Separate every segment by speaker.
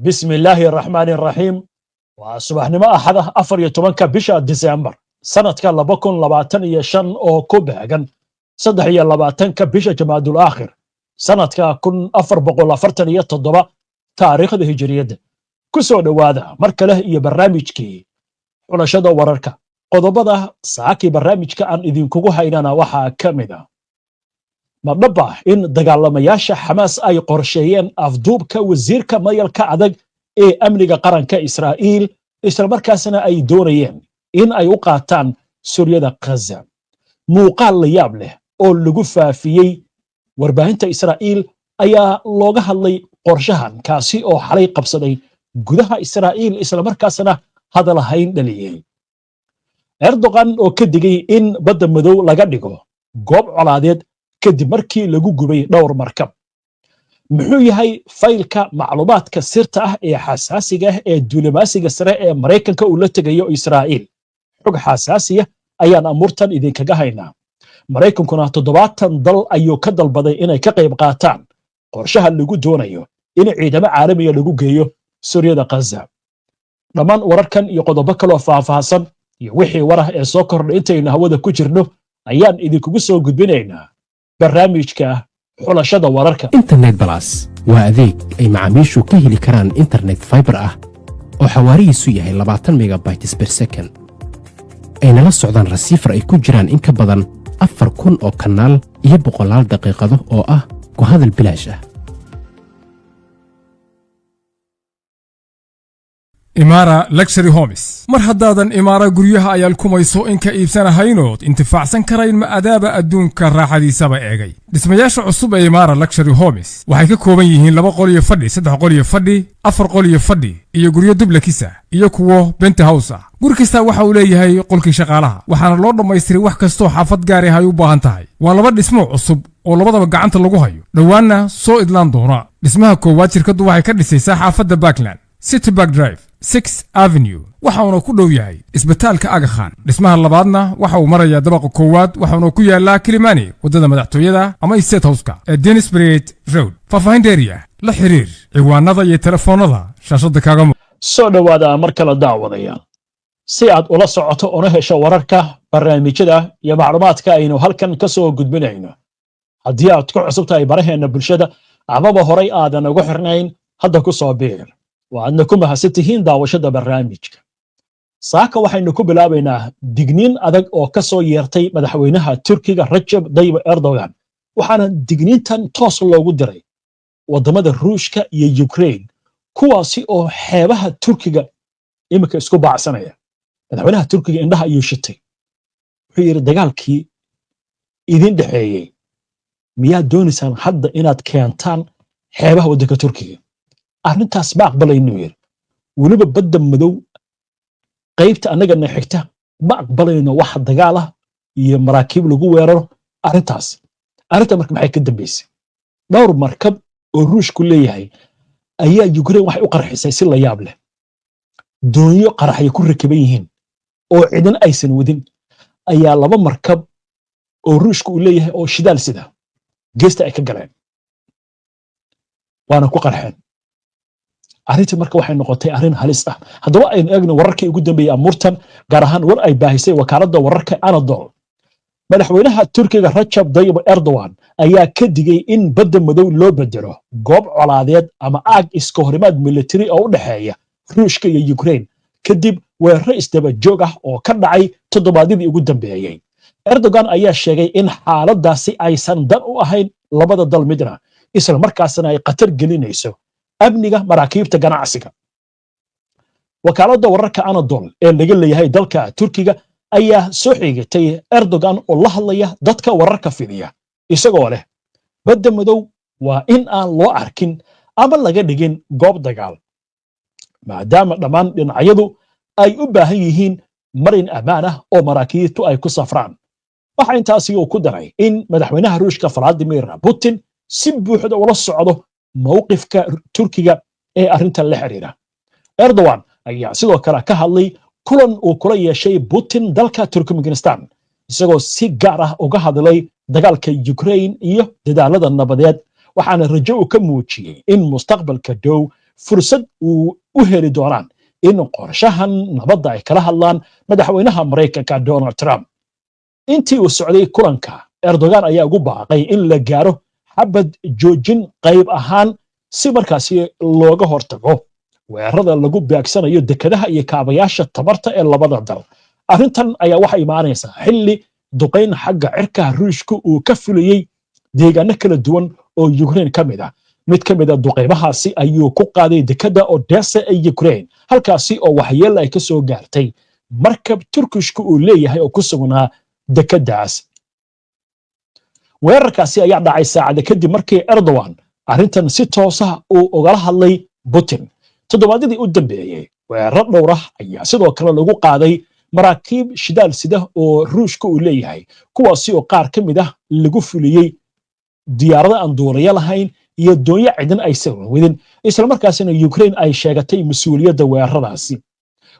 Speaker 1: بسم الله الرحمن الرحيم وصباح نما أحد أفر يتوانك بشا ديسمبر سنة كاللبكن لباتن يشن أو كوبهجن صدح يلباتن كبشا جماد الآخر سنة كن أفر بقول أفرتن يتضبع تاريخ الهجرية كسو دوادا مركله يبرامجكي xulashada wararka qodobada saaki barnaamijka aan idinkugu haynana waxa kamida ma dhab ah in dagaalamayaasha Xamaas ay qorsheeyeen afduubka wasiirka mayalka adag ee amniga qaranka Israa'iil isla markaasna ay doonayeen in ay u qaataan Suuriyada Gaza muuqaal la yaab leh oo lagu faafiyay warbaahinta Israa'iil ayaa looga hadlay qorshahan kaasi oo xalay qabsaday gudaha Israa'iil isla markaasna hadal hayn dhaliyay Erdogan oo ka digay in badda madow laga dhigo goob colaadeed kadib markii lagu gubay dhowr markab muxuu yahay faylka macluumaadka sirta ah ee xasaasiga ah ee duulimaasiga sare ee Mareykanka uu la tagayo Israa'iil xog xasaasiya ayaan amurtan idinkaga haynaa Mareykankuna 70 dal ayuu ka dalbaday inay ka qayb qaataan qorshaha lagu doonayo in ciidamo caalamiga lagu geeyo Suuriyada Gaza dhamaan wararkan iyo qodobo kale oo faahfaahsan iyo wixii warah ee soo kordhay intayna hawada ku jirno ayaan idinkugu soo gudbinaynaa barnaamijka xulashada wararka
Speaker 2: internet plus waa adeeg ay macaamiishu ka heli karaan internet fiber ah oo xawaarihiisu yahay 20 megabytes per second ayna la socdaan receiver ay ku jiraan in ka badan 4,000 oo kanaal iyo boqolaal daqiiqado oo ah ku hadal bilaash ah
Speaker 3: إمارة لكشري هومس مرحداً إمارة قريها أيال كوميسو إنك إبسانا هاينوت انتفاعسان كراين ما أدابة أدون كالراحة دي سابا إيغي دسمياش عصوب إمارة لكشري هومس وحيكا كوميهين لبا قولي فدي سدح قولي فدي أفر قولي فدي إيا قريا دبلا كيسا إيا كوو بنت هاوسا قور كيسا وحا وليهاي قولكي شغالها وحانا لورنا ما يستري وح كستو حافظ قاري هايو باهانتاهاي واللبا اسمو عصوب ولبا بقعانت اللغو هايو دوانا سو إدلان دونا اسمها كووات شركة وحي كدسيسا حافظ باكلان سيتي باك درايف 6 Avenue waxaanu ku dhow yahay isbitaalka Aga Khan dhismaha labaadna waxa uu marayaa dabaqa koowaad waxaanu ku yaalaa Kilimani wadada madaxtooyada ama State House-ka ee Deansbury Road faafahin dheeriya la xiriir ciwaanada iyo telefoonada shaashada kaaga
Speaker 1: soo dhawaada mar kale daawadayaan si aad ula socoto oo hesho wararka barnaamijyada iyo macluumaadka aynu halkan ka soo gudbinayno haddii aad ku cusub tahay baraheena bulshada amaba horay aadan ugu xirnayn hadda ku soo biir وأنكم هستهين داوشة برنامجك ساكا وحين نكو بلابينا ديجنين أدق أو كسو يرتي مدحوينها تركيا رجب طيب أردوغان وحانا ديجنين تان توصل لو دري وضمد الروشكا يوكرين كواسي أو حيبها تركيا إمك اسكو بعسانيا مدحوينها تركيا إنها يوشتي وحير دقالكي إذين دحيي مياه دونسان حد إناد كيانتان حيبها ودك تركيا arrintaas ma aqbalayno yir waliba badda madow qaybta anaga xigta ma aqbalayno wax dagaal ah iyo maraakiib lagu weeraro arrinta marka maxay ka dambeysay dhowr markab oo ruushku leeyahay ayaa Ukraine waxay u qarxisay si la yaab leh doonyo qaraxay ku rakiban yihiin oo ciidan aysan wadin ayaa laba markab oo ruushku leeyahay oo shidaal sida geesta ay ka galeen waana ku qarxeen arrinta marka waxay noqotay arrin halis ah haddaba aynu eegno wararkii ugu dambeeyay amurtan gaar ahaan war ay baahisay wakaaladda wararka Anadolu madaxweynaha Turkiga Rajab Tayyip Erdogan ayaa ka digay in badda madow loo bedelo goob colaadeed ama aag iska horimaad military oo u dhaxeeya Ruushka iyo Ukraine kadib weerar isdaba joog ah oo ka dhacay toddobaadyadii ugu dambeeyay Erdogan ayaa sheegay in xaaladaasi aysan dan u ahayn labada dal midna isla markaasna ay qatar gelinayso amniga maraakiibta ganacsiga wakaaladda wararka Anadolu ee laga leeyahay dalka Turkiga ayaa soo xigtay Erdogan oo la hadlaya dadka wararka fidiya isagoo leh badda madow waa in aan loo arkin ama laga dhigin goob dagaal maadaama dhammaan dhinacyadu ay u baahan yihiin marin amaan ah oo maraakiibtu ay ku safraan waxa intaasi uu ku daray in madaxweynaha Ruushka Vladimir Putin si buuxda ula socdo موقفك تركيا ee arinta la xiriira Erdogan ayaa sidoo kale ka hadlay kulan uu kula yeeshay Putin dalka Turkmenistan isagoo si gaar ah uga hadlay dagaalka Ukraine iyo dadaalada nabadeed waxaana rajo ka muujiyay in mustaqbalka dhow fursad uu u heli doonaan in qorshahan nabadda ay kala hadlaan madaxweynaha Mareykanka Donald Trump. intii uu socday kulanka, Erdogan ayaa ugu baaqay in la gaaro xabad joojin qayb ahaan si markaasi looga hortago weerarada lagu beegsanayo dekedaha iyo kaabayaasha tamarta ee labada dal. arrintan ayaa waxay imaanaysaa xilli duqayn xagga cirka Ruushku uu ka fuliyey deegaano kala duwan oo Ukraine ka mid ah. mid ka mid ah duqaymahaasi ayuu ku qaaday dekeda Odessa ee Ukraine, halkaasi oo waxyeello ay ka soo gaartay markab Turkishku uu leeyahay oo ku sugnaa dekedaas. weerarkaasi ayaa dhacay saacada kadib markii Erdogan arrintan si toos ah uu ugala hadlay Putin. toddobaadyadii u dambeeyay weerar dhowr ah ayaa sidoo kale lagu qaaday maraakiib shidaal sida oo Ruushku uu leeyahay, kuwaasi oo qaar ka mid ah lagu fuliyey diyaarado aan duuliye lahayn iyo doonyo ciidan ay sawadin, isla markaasina Ukraine ay sheegatay mas'uuliyadda weeraradaasi.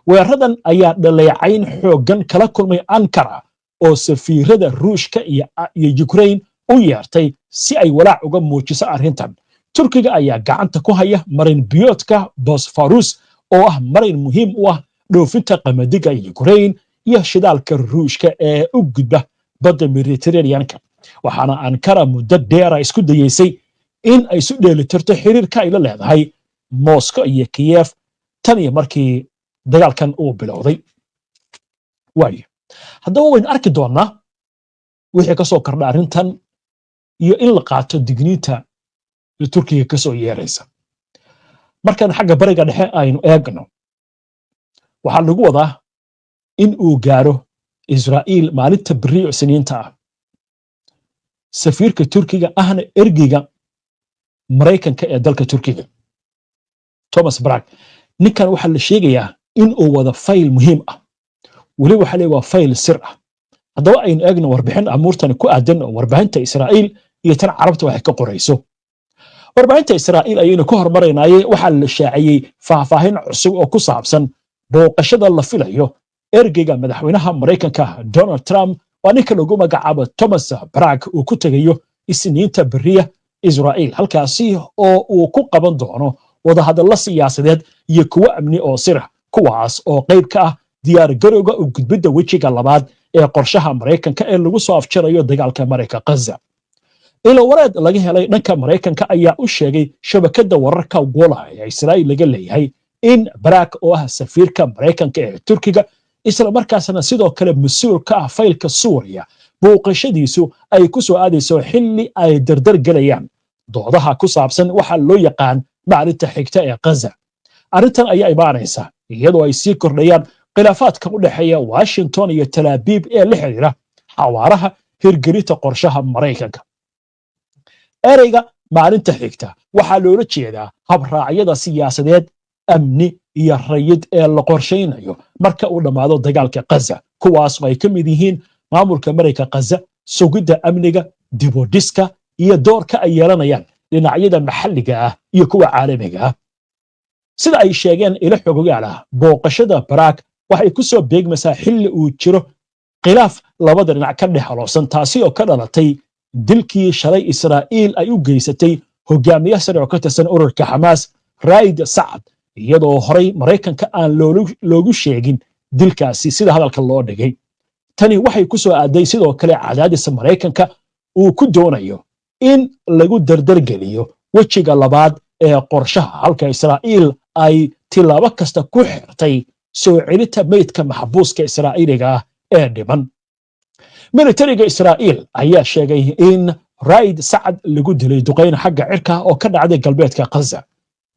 Speaker 1: weeraradan ayaa dhaleecayn xooggan kala kulmay Ankara oo safiirada Ruushka iyo Ukraine u yeertay si ay walaac uga muujiso arrintan. Turkiga ayaa gacanta ku haya marin biyoodka Bosphorus oo ah marin muhiim u ah dhoofinta qamadiga Ukraine iyo shidaalka Ruushka ee u gudba badda Mediterranean-ka. waxaana Ankara muddo dheer isku dayeysay in ay isu dheelitirto xiriirka ay la leedahay Moscow iyo Kiev tan iyo markii dagaalkan uu bilowday. haddaba waynu arki doonaa wixii ka soo kordha arrintan iyo in la qaato digniinta Turkiga ka soo yeeraysa. markaan xagga bariga dhexe aynu eegno, waxaa lagu wadaa in uu gaaro Israa'iil maalinta berri oo Isniinta ah. safiirka Turkiga ahna ergeyga Mareykanka ee dalka Turkiga, Thomas Bragg, ninkan waxaa la sheegayaa in uu wada fayl muhiim ah, weli waxa leeyahay waa fayl sir ah. haddaba aynu eegno warbixin amuurtan ku aadan warbaahinta Israa'iil iyo tan Carabta waxay ka qorayso. warbaahinta Israa'iil ayaynu ka hormaraynaayay waxaa la shaaciyey faahfaahin cusub oo ku saabsan booqashada la filayo ergeyga madaxweynaha Mareykanka Donald Trump waa ninka lagu magacaabo Thomas Bragg uu ku tagayo Isniinta beriya Israa'iil, halkaasi oo uu ku qaban doono wadahadallo siyaasadeed iyo kuwo amni oo sir ah, kuwaas oo qayb ka ah diyaar garowga u gudbidda wejiga labaad ee qorshaha Mareykanka ee lagu soo afjarayo dagaalka Mareykanka Gaza. ilo wareed laga helay dhanka Mareykanka ayaa u sheegay shabakadda wararka Walla ee Israa'iil laga leeyahay in Bragg oo ah safiirka Mareykanka ee Turkiga isla markaasna sidoo kale mas'uul ka ah faylka Suuriya, booqashadiisu ay ku soo aadayso xilli ay dardar galayaan doodaha ku saabsan waxa loo yaqaan maalinta xigta ee Gaza. arrintan ayaa imaanaysa iyadoo ay sii kordhayaan khilaafaadka u dhexeeya Washington iyo Tel Aviv ee la xiriira xawaaraha hirgelinta qorshaha Mareykanka. ereyga maalinta xigta waxaa loola jeedaa habraacyada siyaasadeed, amni iyo rayid ee la qorshaynayo marka uu dhammaado dagaalka Gaza, kuwaas oo ay ka mid yihiin maamulka Mareykanka Gaza, sugidda amniga, dib u dhiska iyo doorka ay yeelanayaan dhinacyada maxalliga ah iyo kuwa caalamiga ah. sida ay sheegeen ilo xogogaal ah, booqashada Bragg waxay ku soo beegmaysaa xilli uu jiro khilaaf labada dhinac ka dhex haloosan, taasi oo ka dhalatay dilkii shalay Israa'iil ay u geysatay hogaamiye sare oo ka tirsan ururka Xamaas Raid Saad, iyadoo horay Mareykanka aan loogu sheegin dilkaasi sida hadalka loo dhigay. tani waxay ku soo aaday sidoo kale cadaadis Mareykanka uu ku doonayo in lagu dardargeliyo wejiga labaad ee qorshaha, halka Israa'iil ay tilaabo kasta ku xirtay soo celinta meydka maxbuuska Israa'iiliga ah ee dhiman. militariga Israa'iil ayaa sheegay in Raid Saad lagu dilay duqayn xagga cirka oo ka dhacday galbeedka Gaza.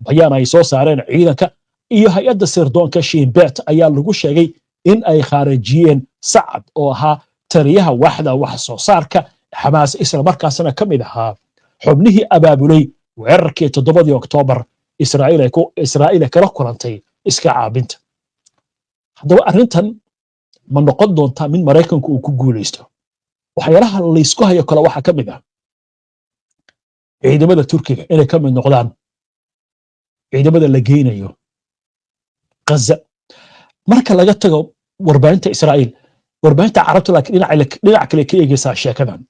Speaker 1: bayaan ay soo saareen ciidanka iyo hay'adda sirdoonka Shin Bet ayaa lagu sheegay in ay khaarijiyeen Saad oo ahaa taliyaha waaxda wax soo saarka Xamaas, isla markaasna ka mid ahaa xubnihii abaabulay weerarkii 7 Oktoobar Israa'iil kala kulantay iska caabinta. haddaba arrintan ma noqon doontaa mid Mareykanku uu ku guuleysto? waxyaalaha la isku hayo kale waxaa ka mid ah ciidamada Turkiga inay ka mid noqdaan ciidamada la geynayo Gaza. marka laga tago warbaahinta Israa'iil, warbaahinta Carabta laakiin dhinac kale ka eegaysaa sheekadan.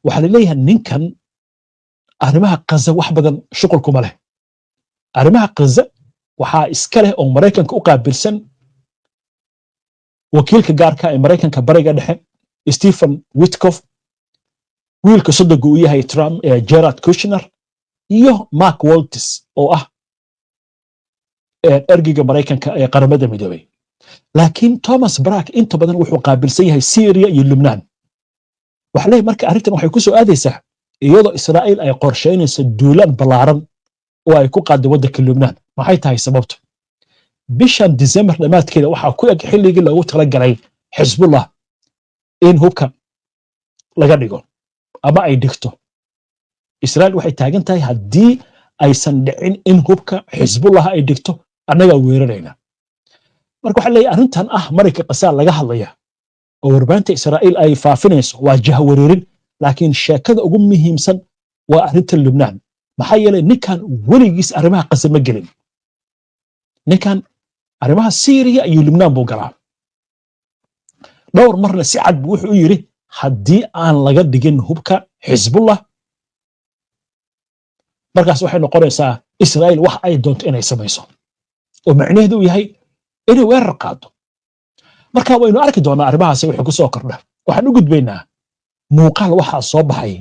Speaker 1: waxaa la leeyahay ninkan arrimaha Gaza wax badan shuqul kuma leh. arrimaha Gaza waxaa iska leh oo Mareykanka u qaabilsan wakiilka gaarka ee Mareykanka bariga dhexe Stephen Witkoff, wiilka sodonka uu yahay Trump ee Jared Kushner iyo Mark Waltz oo ah ergiga Mareykanka ee qaramada midoobay. laakiin Thomas Bragg inta badan wuxuu qaabilsan yahay Syria iyo Lebanon. waxa leeyahay marka arrintan waxay ku soo aadaysaa iyadoo Israa'iil ay qorsheynayso duulaan ballaaran oo ay ku qaado waddanka Lebanon. maxay tahay sababtu? bishan December dhamaadkeeda waxaa ku eg xilligii lagu talagalay Hezbollah in hubka laga dhigo ama ay dhigto. Israa'iil waxay taagan tahay haddii aysan dhicin in hubka Hezbollah ay dhigto annaga weerarayna. marka waxa leeyahay arrintan marayka qasaal laga hadlaya oo warbaahinta Israa'iil ay faafinayso waa jahawareerin, laakiin sheekada ugu muhiimsan waa arrinta Lebanon. maxaa yeelay ninkan weligiis arrimaha Gaza ma gelin. ninkan arrimaha Syria iyo Lebanon buu galaa. dhowr marna si cad buu wuxuu yiri haddii aan laga dhigin hubka Hezbollah markaas waxay noqonaysaa Israa'iil wax ay doonto inay samayso oo macnaheedu uu yahay inay weerar qaado. marka waynu arki doonaa arrimahaasi wixii ku soo kordha. waxaan u gudbaynaa muuqaal waxaa soo baxay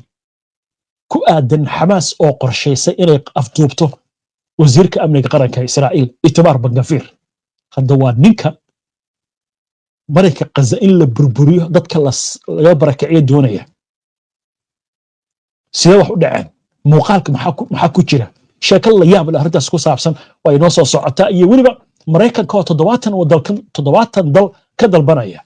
Speaker 1: ku aadan Xamaas oo qorshaysay inay afduubto wasiirka amniga qaranka Israa'iil Itamar Ben-Gvir. hadda waa ninka marayka Gaza in la burburiyo dadka laga barakiciyo doonaya. sidee wax u dhaceen? muuqaalka maxaa ku jira? sheekada la yaab leh arrintaas ku saabsan waa inoo soo socotaa iyo weliba Mareykanka oo 70 dal ka dalbanaya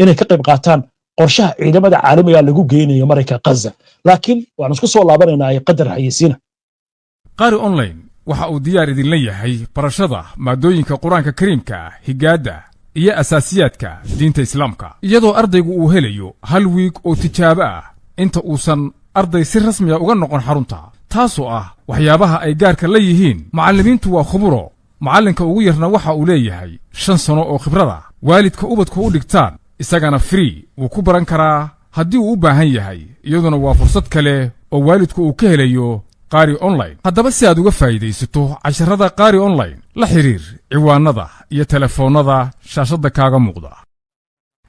Speaker 1: inay ka qayb qaataan qorshaha ciidamada caalamiga lagu geynayo marayka Gaza. laakiin waan isku soo laabanaynaa qadar haysiina.
Speaker 3: qari online waxa uu diyaar idin leeyahay barashada maadooyinka quraanka kariimka, higaada iyo asaasiyaadka diinta islaamka, iyadoo ardaygu uu helayo hal wiig oo tijaabo ah inta uusan arday si rasmi ah uga noqon xarunta. taasoo ah waxyaabaha ay gaarka la yihiin macallimiintu waa khuburo. macallinka ugu yarna waxa uu leeyahay 5 sano oo khibrada. waalidka ubadku u dhigtaan isagana free wuu ku baran karaa haddii uu u baahan yahay. iyaduna waa fursad kale oo waalidku uu ka helayo qari online. haddaba si aad uga faa'iidaysato casharada qari online, la xiriir ciwaanada iyo telefoonada shaashada kaaga muuqda.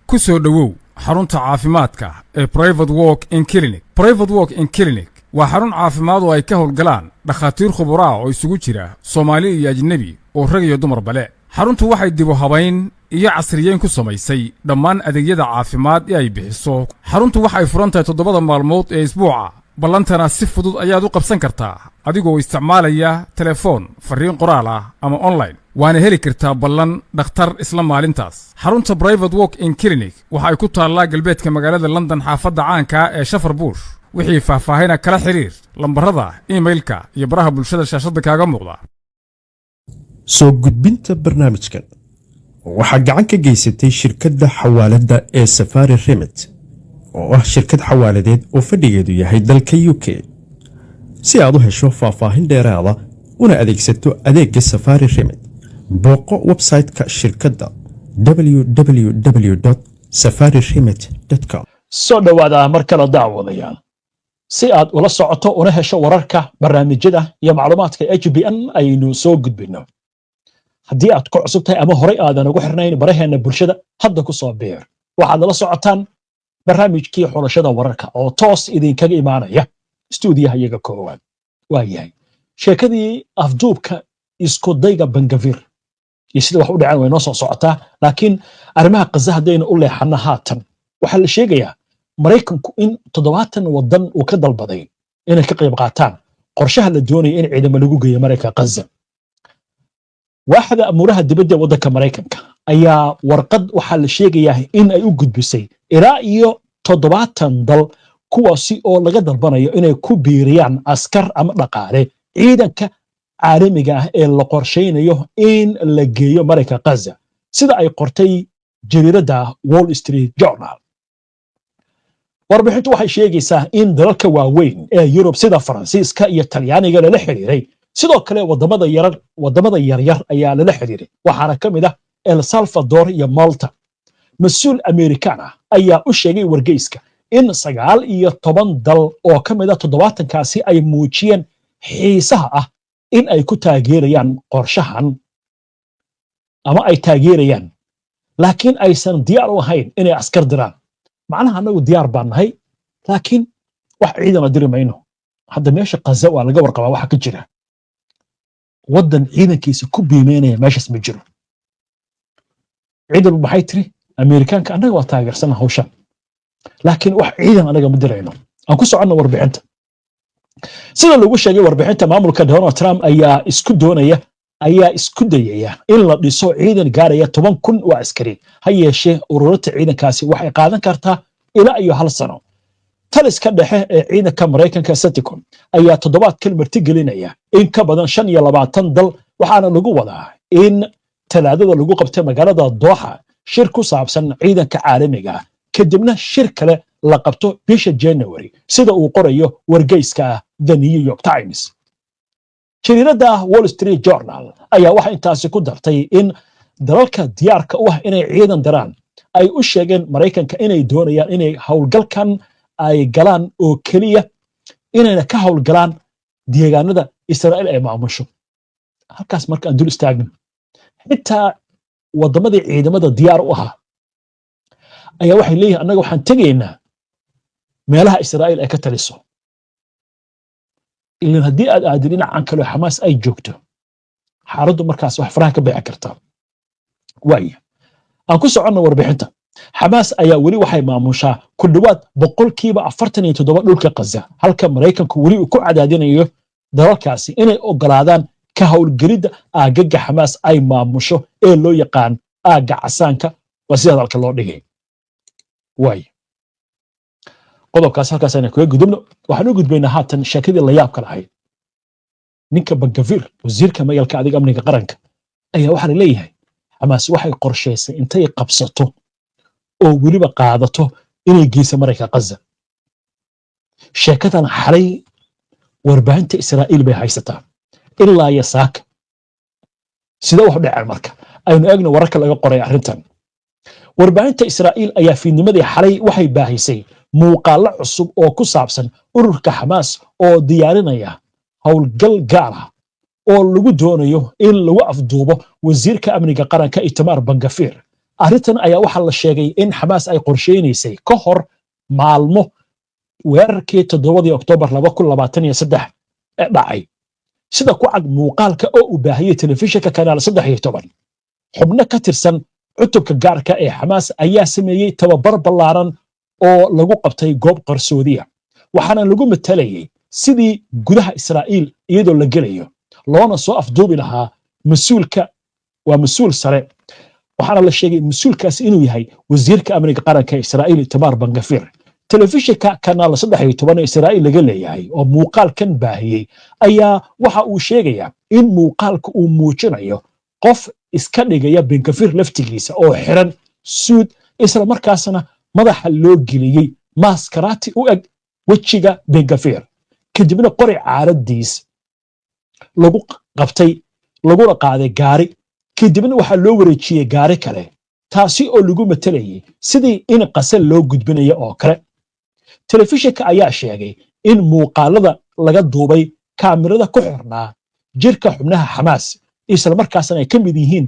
Speaker 3: ku soo dhawow xarunta caafimaadka ee Private Walk in Clinic. Private Walk in Clinic waa xarun caafimaad oo ay ka howlgalaan dhakhaatiir khubaro ah oo isugu jira Soomaali iyo ajnabi oo rag iyo dumarba leh. xaruntu waxay dib u habayn iyo casriyeyn ku samaysay dhammaan adeegyada caafimaad ee ay bixiso. xaruntu waxay furan tahay 7 maalmood ee isbuuca. ballantana si fudud ayaad u qabsan kartaa adigoo isticmaalaya telefoon, fariin qoraal ah ama online. waana heli kartaa ballan dhakhtar isla maalintaas. xarunta Private Walk in Clinic waxa ay ku taallaa galbeedka magaalada London, xaafadda caanka ee Shafar Bush. wixii faahfaahina kala xiriir lambarada emailka iyo baraha bulshada shaashada kaaga muuqda.
Speaker 4: soo gudbinta barnaamijkan waxaa gacan ka geysatay shirkadda xawaaladda ee Safari Remit oo ah shirkad xawaaladeed oo fadhigeedu yahay dalka UK. si aad u hesho faahfaahin dheeraada una adeegsato adeegga Safari Remit, booqo website-ka shirkadda www.safariremit.com.
Speaker 1: soo dhawaada mar kale daawadayaal. si aad ula socoto una hesho wararka, barnaamijyada iyo macluumaadka HBN aynu soo gudbino. haddii aad ku cusub tahay ama horey aadan ugu xirnayn baraheena bulshada, hadda ku soo biir. waxaad la socotaan barnaamijkii xulashada wararka oo toos idinkaga imaanaya stuudiyaha iyaga koowaad. waayahay sheekadii afduubka isku dayga Ben-Gvir iyo sida wax u dhaceen way noo soo socotaa. laakiin arrimaha Gaza haddaynu u leexano haatan, waxaa la sheegayaa Mareykanku in 70 wadan uu ka dalbaday inay ka qayb qaataan qorshaha la doonayo in ciidamo lagu geeyo marayka Gaza. waaxda amuraha dibadda waddanka Mareykanka ayaa warqad waxaa la sheegayaa in ay u gudbisay ilaa iyo 70 dal kuwaasi oo laga dalbanayo inay ku biiriyaan askar ama dhaqaale ciidanka caalamiga ah ee la qorsheynayo in la geeyo marayka Gaza, sida ay qortay jariiradda Wall Street Journal. warbixintu waxay sheegaysaa in dalalka waaweyn ee Yurub sida Faransiiska iyo Talyaaniga lala xiriiray. sidoo kale wadamada yaryar ayaa lala xiriiray, waxaana ka mid ah El Salvador iyo Malta. mas-uul Amerikaan ah ayaa u sheegay wargeyska in 19 dal oo ka mid ah 70kaasi ay muujiyeen xiisaha ah in ay ku taageerayaan qorshahan ama ay taageerayaan laakiin aysan diyaar u ahayn inay askar diraan macnaha anagu diyaar baan nahay laakiin wax ciidana diri mayno hadda meesha qaza waa laga warqabaa waxa ka jira waddan ciidankiisa ku biimeynaya meeshaas ma jiro ciidan maxay tiri Ameerikaanka anaga waa taageersan hawshan laakiin wax ciidan anaga ma dirayno aan ku socono warbixinta sida lagu sheegay warbixinta maamulka Donald Trump ayaa isku dayaya in la dhiso ciidan gaaraya 10,000 oo askari ha yeeshee ururta ciidankaasi waxay qaadan kartaa ilaa iyo 1 sano taliska dhexe ee ciidanka Mareykanka CENTCOM ayaa toddobaadkan martigelinaya in ka badan 25 dal waxaana lagu wadaa in talaadada lagu qabtay magaalada Doha shir ku saabsan ciidanka caalamiga kadibna shir kale la qabto bisha January sida uu qorayo wargeyska The New York Times jariirada Wall Street Journal ayaa waxa intaasi ku dartay in dalalka diyaarka u ah inay ciidan diraan ay u sheegeen Mareykanka inay doonayaan inay hawlgalkan ay galaan oo kaliya inayna ka hawlgalaan deegaanada Israa'iil ay maamusho halkaas marka aan dul istaagno xitaa wadamadii ciidamada diyaar u ahaa ayaa waxay leeyihiin annaga waxaan tegaynaa meelaha Israa'iil ay ka taliso ilaa haddii aad aadin dhinacan kale Xamaas ay joogto xaaladdu markaas wax faraha ka bixi kartaa waaya aan ku socono warbixinta Xamaas ayaa weli waxay maamushaa ku dhawaad 47% dhulka Gaza halka Mareykanku weli uu ku cadaadinayo dalalkaasi inay ogolaadaan ka hawlgelida aagaga Xamaas ay maamusho ee loo yaqaan aaga casaanka waa sida dalka loo dhigay waaya qodobkaas halkaas ayna kaga gudubno waxaan u gudbaynaa haatan sheekadii la yaabka lahayd ninka Bangavir wasiirka magaalka adiga amniga qaranka ayaa waxa la leeyahay Xamaas waxay qorsheysay intay qabsato oo weliba qaadato inay geyso Mareykanka Gaza sheekadan xalay warbaahinta Israa'iil bay haysataa ilaa ya saaka sida wax dhacay marka aynu eegno wararka laga qoray arrintan warbaahinta Israa'iil ayaa fiidnimadii xalay waxay baahisay muuqaalo cusub oo ku saabsan ururka Xamaas oo diyaarinaya hawlgal gaar ah oo lagu doonayo in lagu afduubo wasiirka amniga qaranka Itamar Bangafir arrintan ayaa waxa la sheegay in Xamaas ay qorsheynaysay ka hor maalmo weerarkii 7 Oktoobar 2023 ee dhacay sida ku cad muuqaalka oo u baahiyay telefishinka kanaal 13 xubno ka tirsan cutubka gaarka ee Xamaas ayaa sameeyay tababar ballaaran oo lagu qabtay goob qarsoodiya waxaana lagu matalayay sidii gudaha Israa'iil iyadoo la gelayo loona soo afduubi lahaa mas'uul sare waxaana la sheegay mas'uulkaas inuu yahay wasiirka amniga qaranka Israa'iil Itamar Bangafir telefishinka kanaal 13 Israa'iil laga leeyahay oo muuqaalkan baahiyay ayaa waxa uu sheegayaa in muuqaalku uu muujinayo qof iska dhigaya Bangafir laftigiisa oo xiran suud isla markaasna madaxa loo geliyay maskaraati u eg wajiga Bangafir kadibna qori caaradiis lagu qabtay laguna qaaday gaari kadibna waxa loo wareejiyay gaari kale taasi oo lagu matalayay sidii in qasal loo gudbinayo oo kale telefishinka ayaa sheegay in muuqaalada laga duubay kaamirada ku xirnaa jirka xubnaha Xamaas isla markaasna ay ka mid yihiin